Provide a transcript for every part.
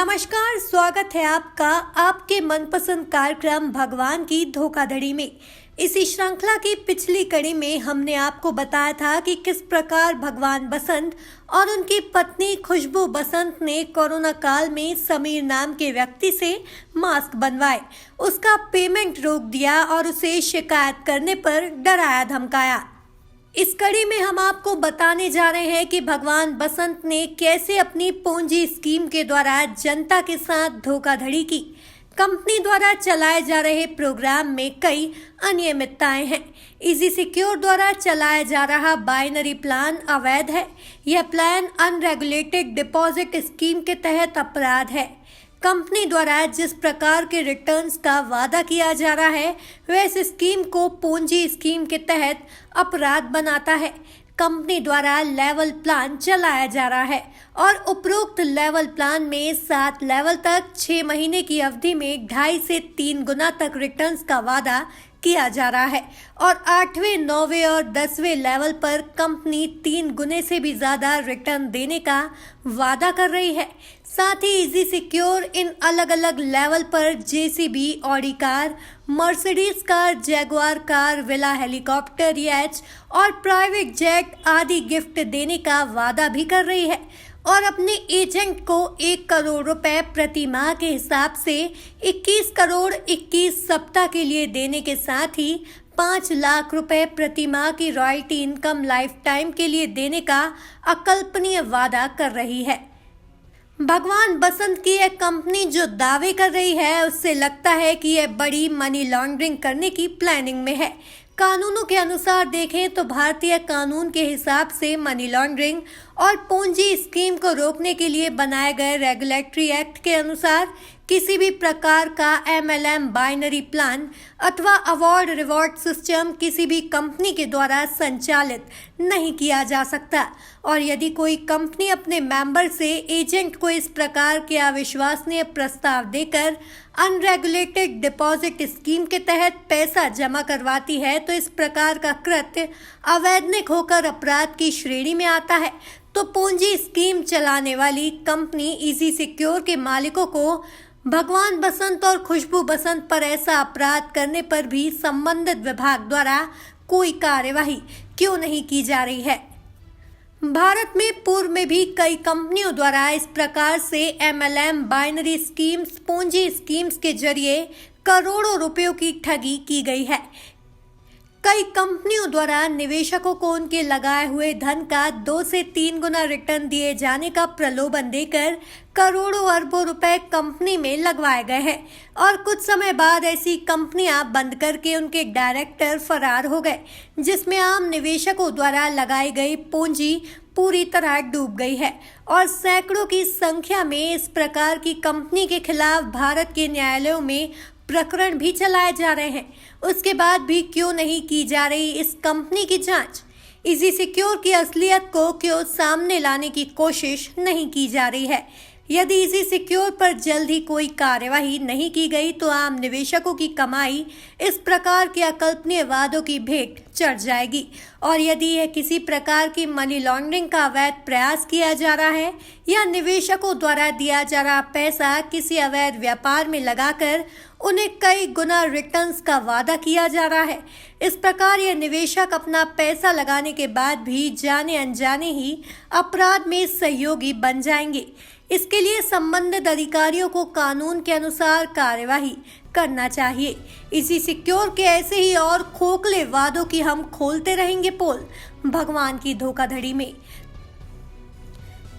नमस्कार, स्वागत है आपका आपके मनपसंद कार्यक्रम भगवान की धोखाधड़ी में। इसी श्रृंखला की पिछली कड़ी में हमने आपको बताया था कि किस प्रकार भगवान बसंत और उनकी पत्नी खुशबू बसंत ने कोरोना काल में समीर नाम के व्यक्ति से मास्क बनवाए, उसका पेमेंट रोक दिया और उसे शिकायत करने पर डराया धमकाया। इस कड़ी में हम आपको बताने जा रहे हैं कि भगवान बसंत ने कैसे अपनी पूंजी स्कीम के द्वारा जनता के साथ धोखाधड़ी की। कंपनी द्वारा चलाए जा रहे प्रोग्राम में कई अनियमितताएं हैं। इजी सिक्योर द्वारा चलाया जा रहा बाइनरी प्लान अवैध है। यह प्लान अनरेगुलेटेड डिपॉजिट स्कीम के तहत अपराध है। कंपनी द्वारा जिस प्रकार के रिटर्न्स का वादा किया जा रहा है वह इस स्कीम को पूंजी स्कीम के तहत अपराध बनाता है। कंपनी द्वारा लेवल प्लान चलाया जा रहा है और उपरोक्त लेवल प्लान में 7 लेवल तक 6 महीने की अवधि में 2.5 से 3 गुना तक रिटर्न्स का वादा किया जा रहा है और 8वें, 9वें और 10वें लेवल पर कंपनी 3 गुने से भी ज़्यादा रिटर्न देने का वादा कर रही है। साथ ही इजी सिक्योर इन अलग अलग लेवल पर JCB, Audi car, Mercedes car, Jaguar car, villa helicopter, याच और प्राइवेट जेट आदि गिफ्ट देने का वादा भी कर रही है और अपने एजेंट को 1 करोड़ रुपए प्रति माह के हिसाब से 21 करोड़ 21 सप्ताह के लिए देने के साथ ही 5 लाख रुपए प्रति माह की रॉयल्टी इनकम लाइफ टाइम के लिए देने का अकल्पनीय वादा कर रही है। भगवान बसंत की यह कंपनी जो दावे कर रही है उससे लगता है कि यह बड़ी मनी लॉन्ड्रिंग करने की प्लानिंग में है। कानूनों के अनुसार देखें तो भारतीय कानून के हिसाब से मनी लॉन्ड्रिंग और पूंजी स्कीम को रोकने के लिए बनाए गए रेगुलेटरी एक्ट के अनुसार किसी भी प्रकार का MLM बाइनरी प्लान अथवा अवार्ड रिवॉर्ड सिस्टम किसी भी कंपनी के द्वारा संचालित नहीं किया जा सकता और यदि कोई कंपनी अपने मेंबर से एजेंट को इस प्रकार के अविश्वसनीय प्रस्ताव देकर अनरेगुलेटेड डिपॉजिट स्कीम के तहत पैसा जमा करवाती है तो इस प्रकार का कृत्य अवैधानिक होकर अपराध की श्रेणी में आता है। तो पूंजी स्कीम चलाने वाली कंपनी इजी सिक्योर के मालिकों को भगवान बसंत और खुशबू बसंत पर ऐसा अपराध करने पर भी संबंधित विभाग द्वारा कोई कार्यवाही क्यों नहीं की जा रही है। भारत में पूर्व में भी कई कंपनियों द्वारा इस प्रकार से MLM बाइनरी स्कीम्स, पूंजी स्कीम्स के जरिए करोड़ों रुपयों की ठगी की गई है। कई कंपनियों द्वारा निवेशकों को उनके लगाए हुए धन का 2 से 3 गुना रिटर्न दिए जाने का प्रलोभन देकर करोड़ों अरबों रुपए कंपनी में लगवाए गए हैं और कुछ समय बाद ऐसी कंपनियां बंद करके उनके डायरेक्टर फरार हो गए, जिसमें आम निवेशकों द्वारा लगाई गई पूंजी पूरी तरह डूब गई है और सैकड़ों की संख्या में इस प्रकार की कंपनी के खिलाफ भारत के न्यायालयों में प्रकरण भी चलाए जा रहे हैं। उसके बाद भी क्यों नहीं की जा रही इस कंपनी की जांच? इजी सिक्योर की असलियत को क्यों सामने लाने की कोशिश नहीं की जा रही है? यदि इजी सिक्योर पर जल्द ही कोई कार्यवाही नहीं की गई तो आम निवेशकों की कमाई इस प्रकार के अकल्पनीय वादों की भेंट चढ़ जाएगी और यदि यह किसी प्रकार की मनी लॉन्ड्रिंग का अवैध प्रयास किया जा रहा है या निवेशकों द्वारा दिया जा रहा पैसा किसी अवैध व्यापार में लगाकर उन्हें कई गुना रिटर्न्स का वादा किया जा रहा है, इस प्रकार यह निवेशक अपना पैसा लगाने के बाद भी जाने अनजाने ही अपराध में सहयोगी बन जाएंगे। इसके लिए संबंधित अधिकारियों को कानून के अनुसार कार्यवाही करना चाहिए। इसी सिक्योर के ऐसे ही और खोखले वादों की हम खोलते रहेंगे पोल भगवान की धोखाधड़ी में।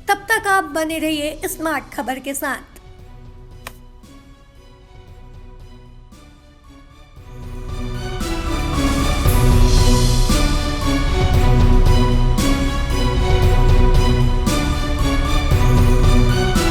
तब तक आप बने रहिए स्मार्ट खबर के साथ।